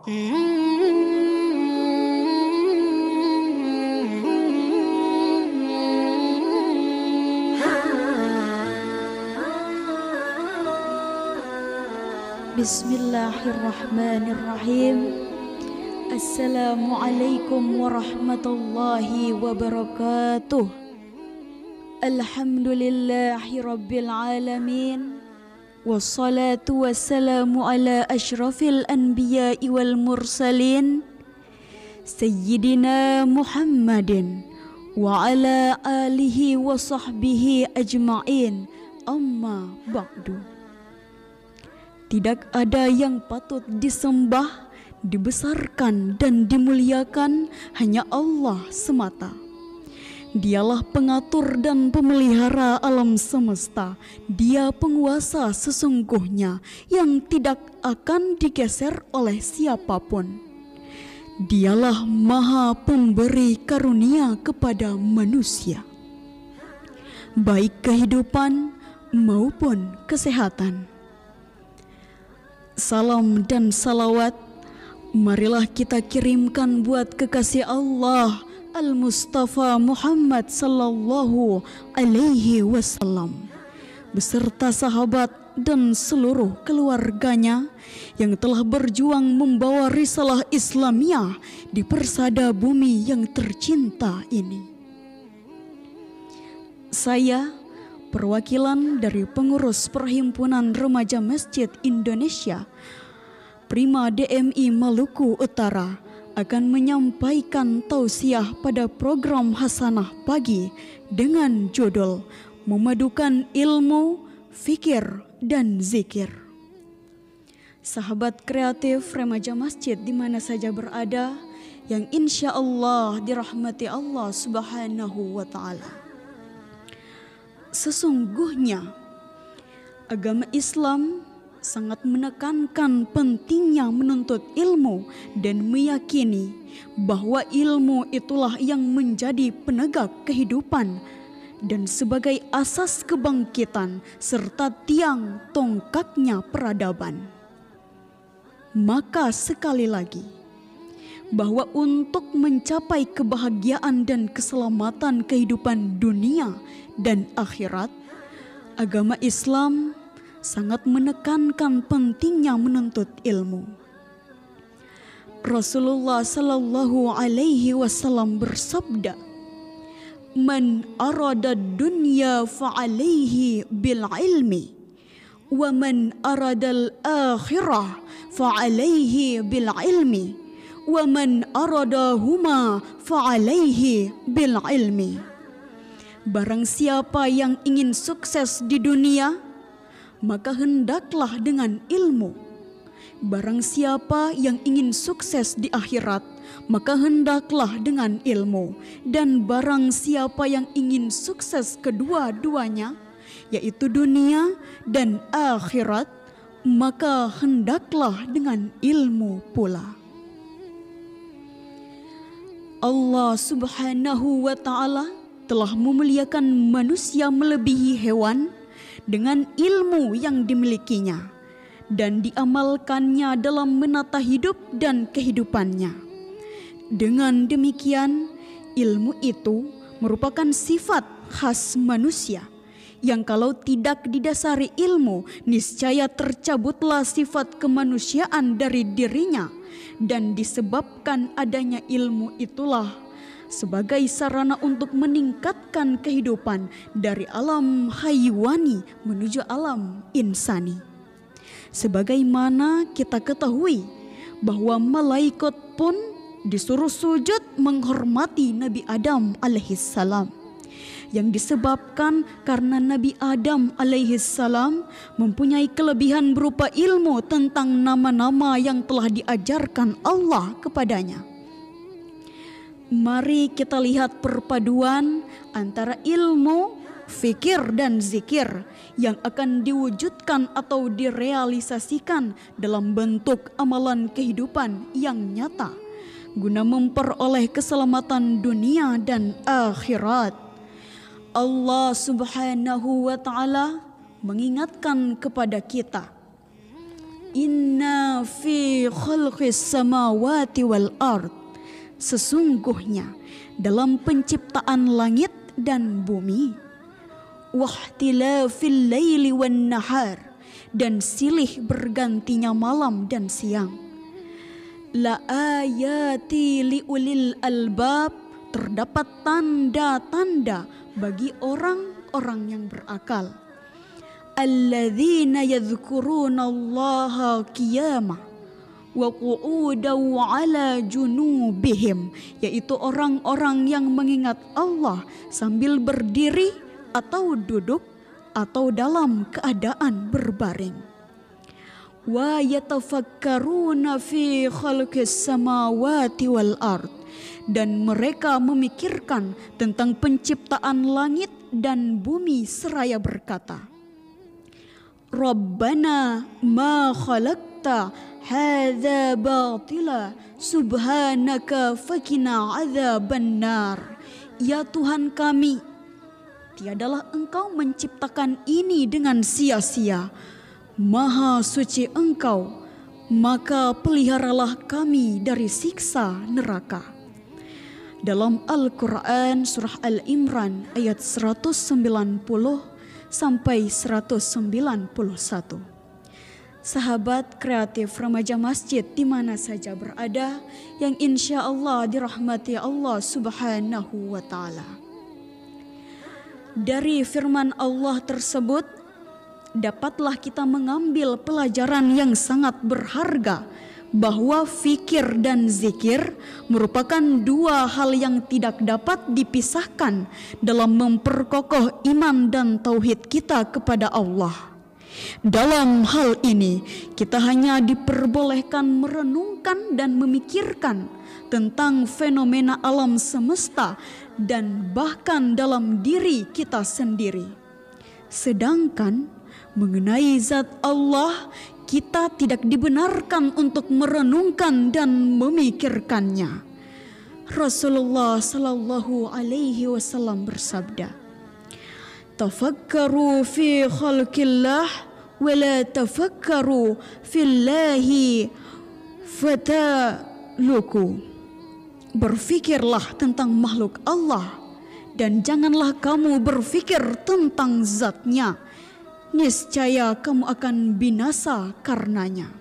Bismillahirrahmanirrahim. Assalamualaikum warahmatullahi wabarakatuh. Alhamdulillahi rabbil alamin. Wassalatu wassalamu ala ashrafil anbiya'i wal mursalin Sayyidina Muhammadin wa ala alihi wa sahbihi ajma'in. Amma ba'du. Tidak ada yang patut disembah, dibesarkan dan dimuliakan hanya Allah semata. Dialah pengatur dan pemelihara alam semesta. Dia penguasa sesungguhnya yang tidak akan digeser oleh siapapun. Dialah Maha Pemberi karunia kepada manusia, baik kehidupan maupun kesehatan. Salam dan salawat marilah kita kirimkan buat kekasih Allah Al-Mustafa Muhammad sallallahu alaihi wasallam beserta sahabat dan seluruh keluarganya yang telah berjuang membawa risalah Islamiyah di persada bumi yang tercinta ini. Saya, perwakilan dari pengurus Perhimpunan Remaja Masjid Indonesia Prima DMI Maluku Utara, akan menyampaikan tausiah pada program Hasanah Pagi dengan judul Memadukan Ilmu, Fikir, dan Zikir. Sahabat kreatif remaja masjid di mana saja berada, yang insya Allah dirahmati Allah Subhanahu wa Ta'ala. Sesungguhnya agama Islam sangat menekankan pentingnya menuntut ilmu dan meyakini bahwa ilmu itulah yang menjadi penegak kehidupan dan sebagai asas kebangkitan serta tiang tongkatnya peradaban. Maka sekali lagi, bahwa untuk mencapai kebahagiaan dan keselamatan kehidupan dunia dan akhirat, agama Islam sangat menekankan pentingnya menuntut ilmu. Rasulullah sallallahu alaihi wasallam bersabda, "Man arada dunya fa'alaihi bil ilmi, wa man aradal akhirah fa'alaihi bil ilmi, wa man aradahuma fa'alaihi bil ilmi." Barang siapa yang ingin sukses di dunia, maka hendaklah dengan ilmu. Barang siapa yang ingin sukses di akhirat, maka hendaklah dengan ilmu. Dan barang siapa yang ingin sukses kedua-duanya, yaitu dunia dan akhirat, maka hendaklah dengan ilmu pula. Allah Subhanahu wa Ta'ala telah memuliakan manusia melebihi hewan dengan ilmu yang dimilikinya dan diamalkannya dalam menata hidup dan kehidupannya. Dengan demikian, ilmu itu merupakan sifat khas manusia yang kalau tidak didasari ilmu, niscaya tercabutlah sifat kemanusiaan dari dirinya, dan disebabkan adanya ilmu itulah sebagai sarana untuk meningkatkan kehidupan dari alam hayawani menuju alam insani. Sebagaimana kita ketahui bahwa malaikat pun disuruh sujud menghormati Nabi Adam alaihissalam, yang disebabkan karena Nabi Adam alaihissalam mempunyai kelebihan berupa ilmu tentang nama-nama yang telah diajarkan Allah kepadanya. Mari kita lihat perpaduan antara ilmu, fikir, dan zikir yang akan diwujudkan atau direalisasikan dalam bentuk amalan kehidupan yang nyata guna memperoleh keselamatan dunia dan akhirat. Allah Subhanahu wa Ta'ala mengingatkan kepada kita Inna fi khalqis samawati wal ard. Sesungguhnya dalam penciptaan langit dan bumi. Wahtilafil laili wan nahar. Dan silih bergantinya malam dan siang. La ayati liulil albab. Terdapat tanda-tanda bagi orang-orang yang berakal. Alladzina yadhkuruna Allaha qiyamah wa qu'udan wa ala junubihim, yaitu orang-orang yang mengingat Allah sambil berdiri atau duduk atau dalam keadaan berbaring. Wa yatafakkaruna fi khalqis samawati wal ard, dan mereka memikirkan tentang penciptaan langit dan bumi seraya berkata, Rabbana ma khalaqta hadza batila subhanaka fakina adzaban nar. Ya Tuhan kami, tiadalah Engkau menciptakan ini dengan sia-sia. Maha suci Engkau, maka peliharalah kami dari siksa neraka. Dalam Al-Quran surah Al-Imran ayat 190 sampai 191. Sahabat kreatif Remaja Masjid di mana saja berada, yang insya Allah dirahmati Allah Subhanahu wa Ta'ala. Dari firman Allah tersebut, dapatlah kita mengambil pelajaran yang sangat berharga, bahwa fikir dan zikir merupakan dua hal yang tidak dapat dipisahkan dalam memperkokoh iman dan tauhid kita kepada Allah. Dalam hal ini, kita hanya diperbolehkan merenungkan dan memikirkan tentang fenomena alam semesta dan bahkan dalam diri kita sendiri. Sedangkan mengenai zat Allah, kita tidak dibenarkan untuk merenungkan dan memikirkannya. Rasulullah sallallahu alaihi wasallam bersabda, "Tafakkaru fi khalqillah wa la tafakkaru fillahi fataluku." Berfikirlah tentang makhluk Allah dan janganlah kamu berfikir tentang zatnya. Niscaya kamu akan binasa karenanya.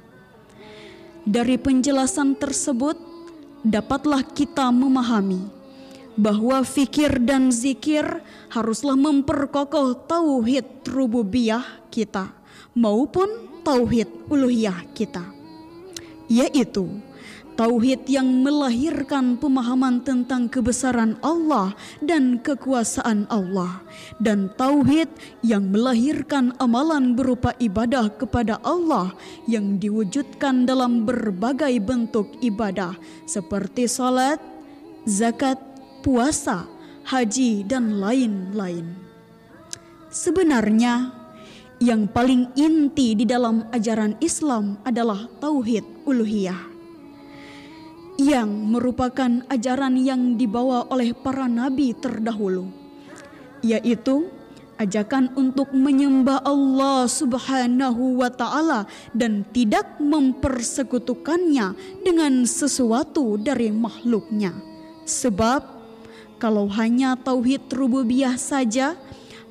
Dari penjelasan tersebut, dapatlah kita memahami bahwa fikir dan zikir haruslah memperkokoh tauhid rububiyah kita maupun tauhid uluhiyah kita, yaitu tauhid yang melahirkan pemahaman tentang kebesaran Allah dan kekuasaan Allah, dan tauhid yang melahirkan amalan berupa ibadah kepada Allah yang diwujudkan dalam berbagai bentuk ibadah seperti salat, zakat, puasa, haji, dan lain-lain. Sebenarnya yang paling inti di dalam ajaran Islam adalah tauhid uluhiyah, yang merupakan ajaran yang dibawa oleh para nabi terdahulu, yaitu ajakan untuk menyembah Allah Subhanahu wa Ta'ala dan tidak mempersekutukannya dengan sesuatu dari makhluknya. Sebab kalau hanya tauhid rububiyah saja,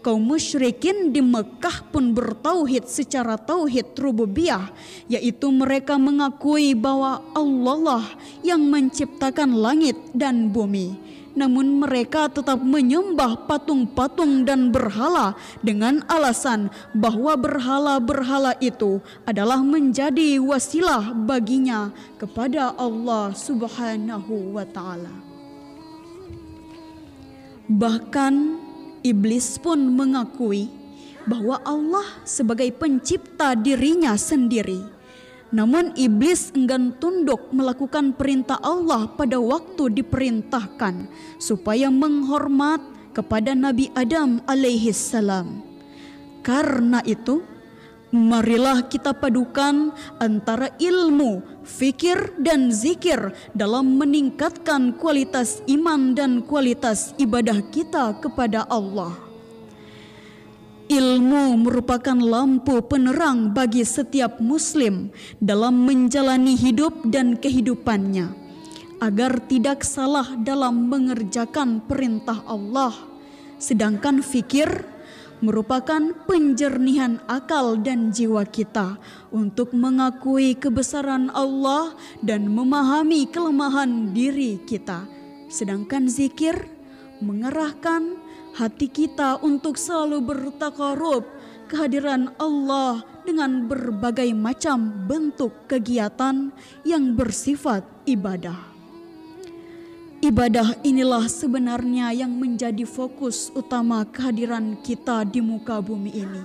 kaum musyrikin di Mekah pun bertauhid secara tauhid rububiyah, yaitu mereka mengakui bahwa Allah lah yang menciptakan langit dan bumi. Namun mereka tetap menyembah patung-patung dan berhala dengan alasan bahwa berhala-berhala itu adalah menjadi wasilah baginya kepada Allah Subhanahu wa Ta'ala. Bahkan Iblis pun mengakui bahwa Allah sebagai pencipta dirinya sendiri. Namun iblis enggan tunduk melakukan perintah Allah pada waktu diperintahkan supaya menghormat kepada Nabi Adam alaihissalam. Karena itu, marilah kita padukan antara ilmu, fikir, dan zikir dalam meningkatkan kualitas iman dan kualitas ibadah kita kepada Allah. ilmu merupakan lampu penerang bagi setiap muslim dalam menjalani hidup dan kehidupannya, agar tidak salah dalam mengerjakan perintah Allah. Sedangkan fikir merupakan penjernihan akal dan jiwa kita untuk mengakui kebesaran Allah dan memahami kelemahan diri kita. Sedangkan zikir mengarahkan hati kita untuk selalu bertakarub kehadiran Allah dengan berbagai macam bentuk kegiatan yang bersifat ibadah. Ibadah inilah sebenarnya yang menjadi fokus utama kehadiran kita di muka bumi ini,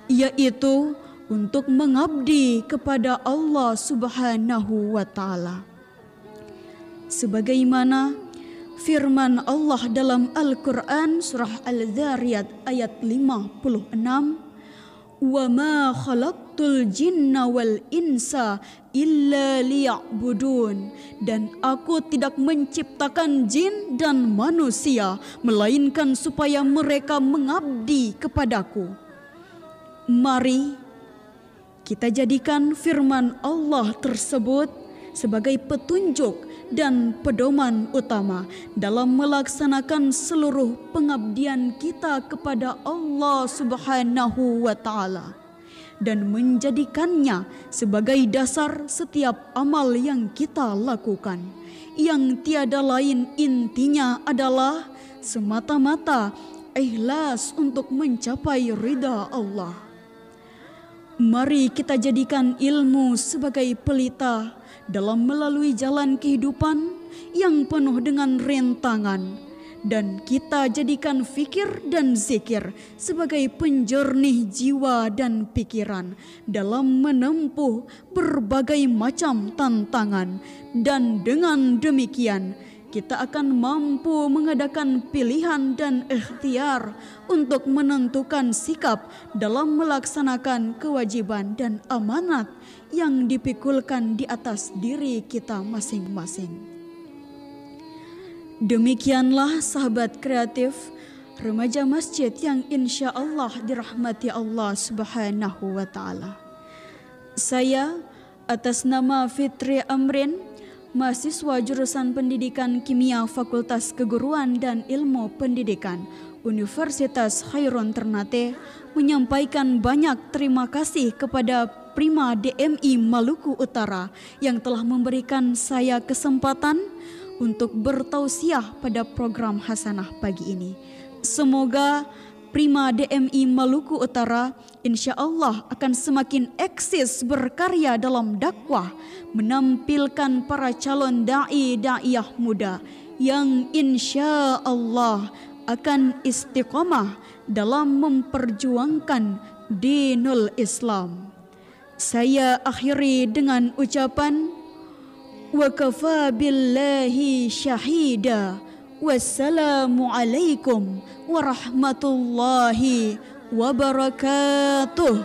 yaitu untuk mengabdi kepada Allah Subhanahu wa Ta'ala. Sebagaimana firman Allah dalam Al-Quran surah Al-Zariyat ayat 56, "Wa ma khalaqtul jinna wal insa illa liya'budun." Dan aku tidak menciptakan jin dan manusia melainkan supaya mereka mengabdi kepadaku. Mari kita jadikan firman Allah tersebut sebagai petunjuk dan pedoman utama dalam melaksanakan seluruh pengabdian kita kepada Allah Subhanahu wa Ta'ala, dan menjadikannya sebagai dasar setiap amal yang kita lakukan, yang tiada lain intinya adalah semata-mata ikhlas untuk mencapai ridha Allah. Mari kita jadikan ilmu sebagai pelita dalam melalui jalan kehidupan yang penuh dengan rintangan, dan kita jadikan fikir dan zikir sebagai penjernih jiwa dan pikiran dalam menempuh berbagai macam tantangan, dan dengan demikian kita akan mampu mengadakan pilihan dan ikhtiar untuk menentukan sikap dalam melaksanakan kewajiban dan amanat yang dipikulkan di atas diri kita masing-masing. Demikianlah sahabat kreatif, remaja masjid yang insya Allah dirahmati Allah Subhanahu wa Ta'ala. Saya atas nama Fitri Amrin, mahasiswa jurusan Pendidikan Kimia Fakultas Keguruan dan Ilmu Pendidikan Universitas Khairun Ternate, menyampaikan banyak terima kasih kepada Prima DMI Maluku Utara yang telah memberikan saya kesempatan untuk bertausiah pada program Hasanah pagi ini. Semoga Prima DMI Maluku Utara insya Allah akan semakin eksis berkarya dalam dakwah, menampilkan para calon da'iyah muda yang insya Allah akan istiqomah dalam memperjuangkan dinul Islam. Saya akhiri dengan ucapan wa kafa billahi syahida. Wassalamualaikum warahmatullahi wabarakatuh.